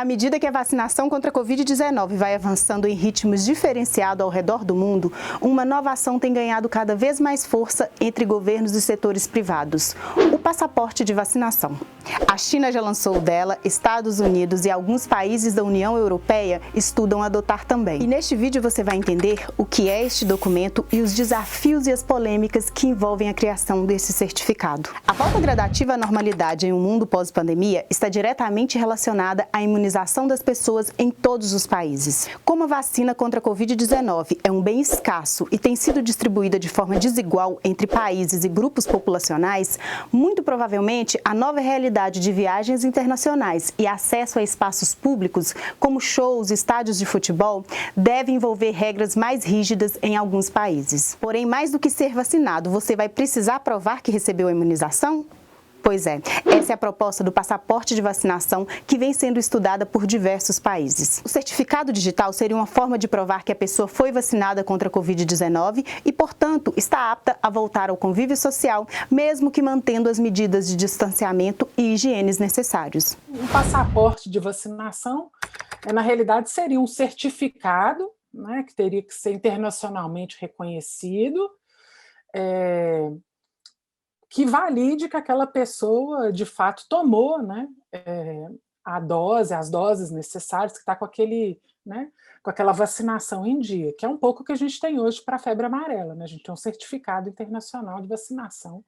À medida que a vacinação contra a Covid-19 vai avançando em ritmos diferenciados ao redor do mundo, uma nova ação tem ganhado cada vez mais força entre governos e setores privados: o passaporte de vacinação. A China já lançou o dela, Estados Unidos e alguns países da União Europeia estudam adotar também. E neste vídeo você vai entender o que é este documento e os desafios e as polêmicas que envolvem a criação desse certificado. A volta gradativa à normalidade em um mundo pós-pandemia está diretamente relacionada à imunização das pessoas em todos os países. Como a vacina contra a Covid-19 é um bem escasso e tem sido distribuída de forma desigual entre países e grupos populacionais, muito provavelmente a nova realidade de viagens internacionais e acesso a espaços públicos, como shows e estádios de futebol, deve envolver regras mais rígidas em alguns países. Porém, mais do que ser vacinado, você vai precisar provar que recebeu a imunização? Pois é, essa é a proposta do passaporte de vacinação que vem sendo estudada por diversos países. O certificado digital seria uma forma de provar que a pessoa foi vacinada contra a Covid-19 e, portanto, está apta a voltar ao convívio social, mesmo que mantendo as medidas de distanciamento e higienes necessários. Um passaporte de vacinação, na realidade, seria um certificado, né, que teria que ser internacionalmente reconhecido, que valide que aquela pessoa, de fato, tomou, né, as doses necessárias, que está com com aquela vacinação em dia, que é um pouco o que a gente tem hoje para a febre amarela, né? A gente tem um certificado internacional de vacinação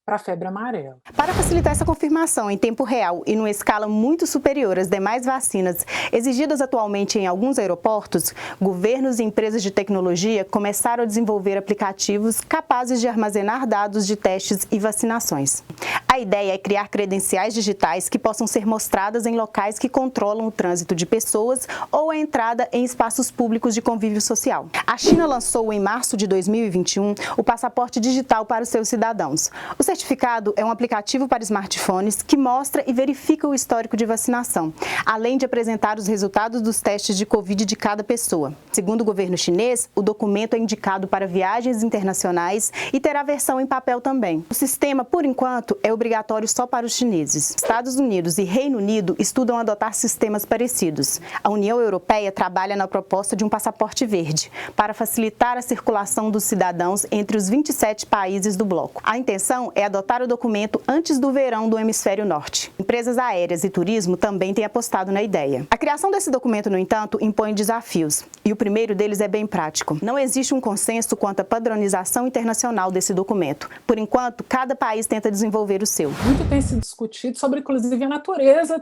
para a febre amarela. Para facilitar essa confirmação em tempo real e numa escala muito superior às demais vacinas exigidas atualmente em alguns aeroportos, governos e empresas de tecnologia começaram a desenvolver aplicativos capazes de armazenar dados de testes e vacinações. A ideia é criar credenciais digitais que possam ser mostradas em locais que controlam o trânsito de pessoas ou a entrada em espaços públicos de convívio social. A China lançou em março de 2021 o passaporte digital para os seus cidadãos. O certificado é um aplicativo para smartphones que mostra e verifica o histórico de vacinação, além de apresentar os resultados dos testes de Covid de cada pessoa. Segundo o governo chinês, o documento é indicado para viagens internacionais e terá versão em papel também. O sistema, por enquanto, é obrigatório só para os chineses. Estados Unidos e Reino Unido estudam adotar sistemas parecidos. A União Europeia trabalha na proposta de um passaporte verde, para facilitar a circulação dos cidadãos entre os 27 países do bloco. A intenção é adotar o documento antes do verão do hemisfério norte. Empresas aéreas e turismo também têm apostado na ideia. A criação desse documento, no entanto, impõe desafios, e o primeiro deles é bem prático. Não existe um consenso quanto à padronização internacional desse documento. Por enquanto, cada país tenta desenvolver o seu. Muito tem se discutido sobre, inclusive, a natureza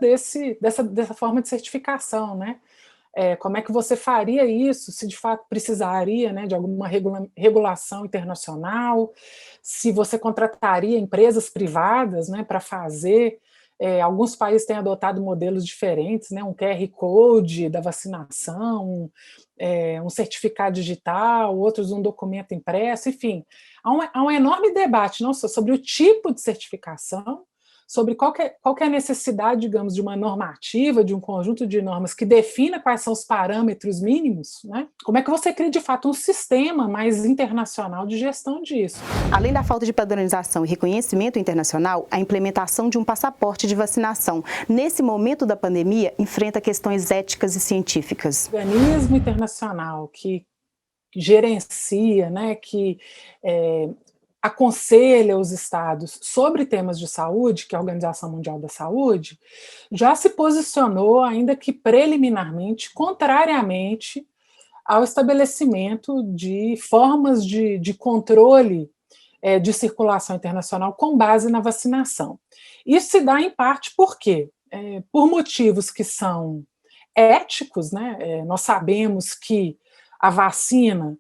dessa forma de certificação, né? Como é que você faria isso, se de fato precisaria, né, de alguma regulação internacional, se você contrataria empresas privadas, né, para fazer. Alguns países têm adotado modelos diferentes, né, um QR Code da vacinação, um certificado digital, outros um documento impresso, enfim. Há um enorme debate não só sobre o tipo de certificação, sobre qual que é a necessidade, digamos, de uma normativa, de um conjunto de normas que defina quais são os parâmetros mínimos, né? Como é que você cria, de fato, um sistema mais internacional de gestão disso? Além da falta de padronização e reconhecimento internacional, a implementação de um passaporte de vacinação, nesse momento da pandemia, enfrenta questões éticas e científicas. O organismo internacional que gerencia, né, que aconselha os estados sobre temas de saúde, que é a Organização Mundial da Saúde, já se posicionou, ainda que preliminarmente, contrariamente ao estabelecimento de formas de controle de circulação internacional com base na vacinação. Isso se dá, em parte, por quê? Por motivos que são éticos, né? Nós sabemos que a vacina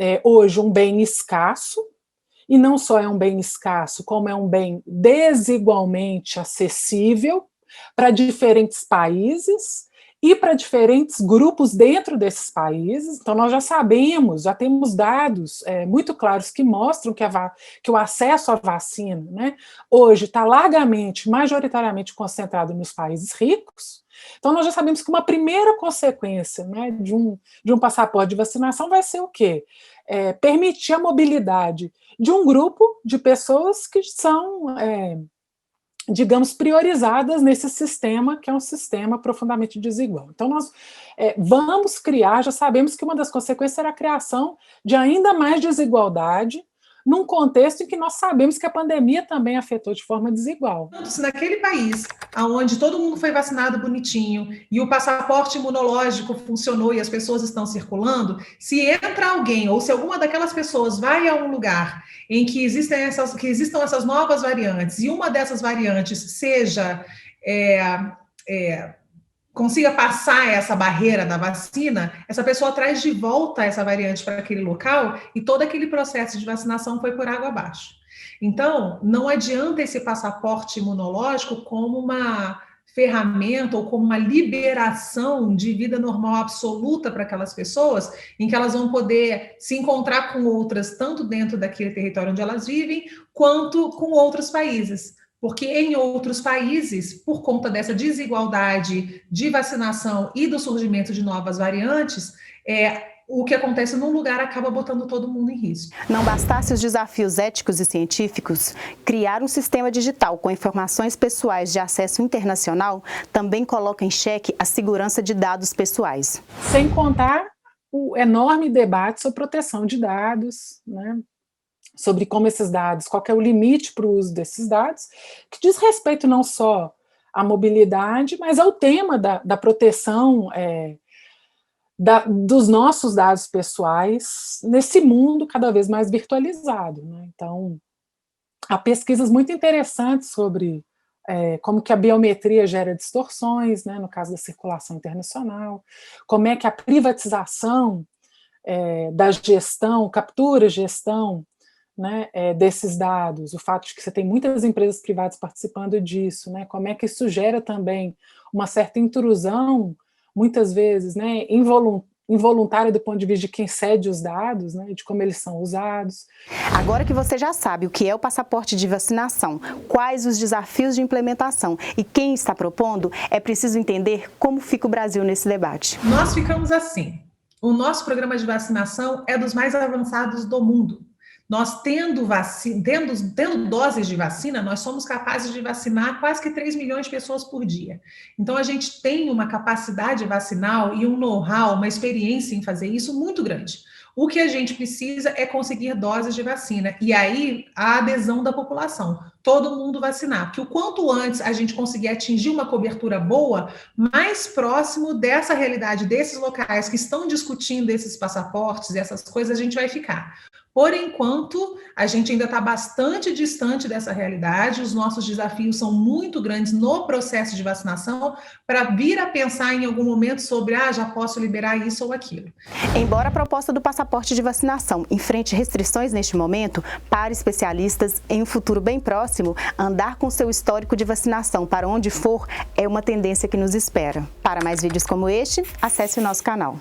é hoje um bem escasso, e não só é um bem escasso, como é um bem desigualmente acessível para diferentes países e para diferentes grupos dentro desses países. Então, nós já sabemos, já temos dados muito claros que mostram que o acesso à vacina, né, hoje está largamente, majoritariamente concentrado nos países ricos. Então, nós já sabemos que uma primeira consequência, né, de um passaporte de vacinação vai ser o quê? Permitir a mobilidade de um grupo de pessoas que são digamos, priorizadas nesse sistema, que é um sistema profundamente desigual. Então, nós vamos criar, já sabemos que uma das consequências será a criação de ainda mais desigualdade, num contexto em que nós sabemos que a pandemia também afetou de forma desigual. Se naquele país, onde todo mundo foi vacinado bonitinho, e o passaporte imunológico funcionou e as pessoas estão circulando, se entra alguém, ou se alguma daquelas pessoas vai a um lugar em que existam essas novas variantes, e uma dessas variantes seja... consiga passar essa barreira da vacina, essa pessoa traz de volta essa variante para aquele local e todo aquele processo de vacinação foi por água abaixo. Então, não adianta esse passaporte imunológico como uma ferramenta ou como uma liberação de vida normal absoluta para aquelas pessoas, em que elas vão poder se encontrar com outras, tanto dentro daquele território onde elas vivem, quanto com outros países. Porque em outros países, por conta dessa desigualdade de vacinação e do surgimento de novas variantes, o que acontece num lugar acaba botando todo mundo em risco. Não bastasse os desafios éticos e científicos, criar um sistema digital com informações pessoais de acesso internacional também coloca em xeque a segurança de dados pessoais. Sem contar o enorme debate sobre proteção de dados, né? Sobre como esses dados, qual que é o limite para o uso desses dados, que diz respeito não só à mobilidade, mas ao tema da proteção dos nossos dados pessoais nesse mundo cada vez mais virtualizado, né? Então, há pesquisas muito interessantes sobre como que a biometria gera distorções, né, no caso da circulação internacional, como é que a privatização da gestão, captura, gestão, né, desses dados, o fato de que você tem muitas empresas privadas participando disso, né, como é que isso gera também uma certa intrusão, muitas vezes, né, involuntária do ponto de vista de quem cede os dados, né, de como eles são usados. Agora que você já sabe o que é o passaporte de vacinação, quais os desafios de implementação e quem está propondo, é preciso entender como fica o Brasil nesse debate. Nós ficamos assim. O nosso programa de vacinação é dos mais avançados do mundo. Nós tendo doses de vacina, nós somos capazes de vacinar quase que 3 milhões de pessoas por dia. Então, a gente tem uma capacidade vacinal e um know-how, uma experiência em fazer isso muito grande. O que a gente precisa é conseguir doses de vacina. E aí, a adesão da população. Todo mundo vacinar. Porque o quanto antes a gente conseguir atingir uma cobertura boa, mais próximo dessa realidade, desses locais que estão discutindo esses passaportes, essas coisas, a gente vai ficar. Por enquanto, a gente ainda está bastante distante dessa realidade, os nossos desafios são muito grandes no processo de vacinação para vir a pensar em algum momento sobre, já posso liberar isso ou aquilo. Embora a proposta do passaporte de vacinação enfrente restrições neste momento, para especialistas, em um futuro bem próximo, andar com seu histórico de vacinação para onde for é uma tendência que nos espera. Para mais vídeos como este, acesse o nosso canal.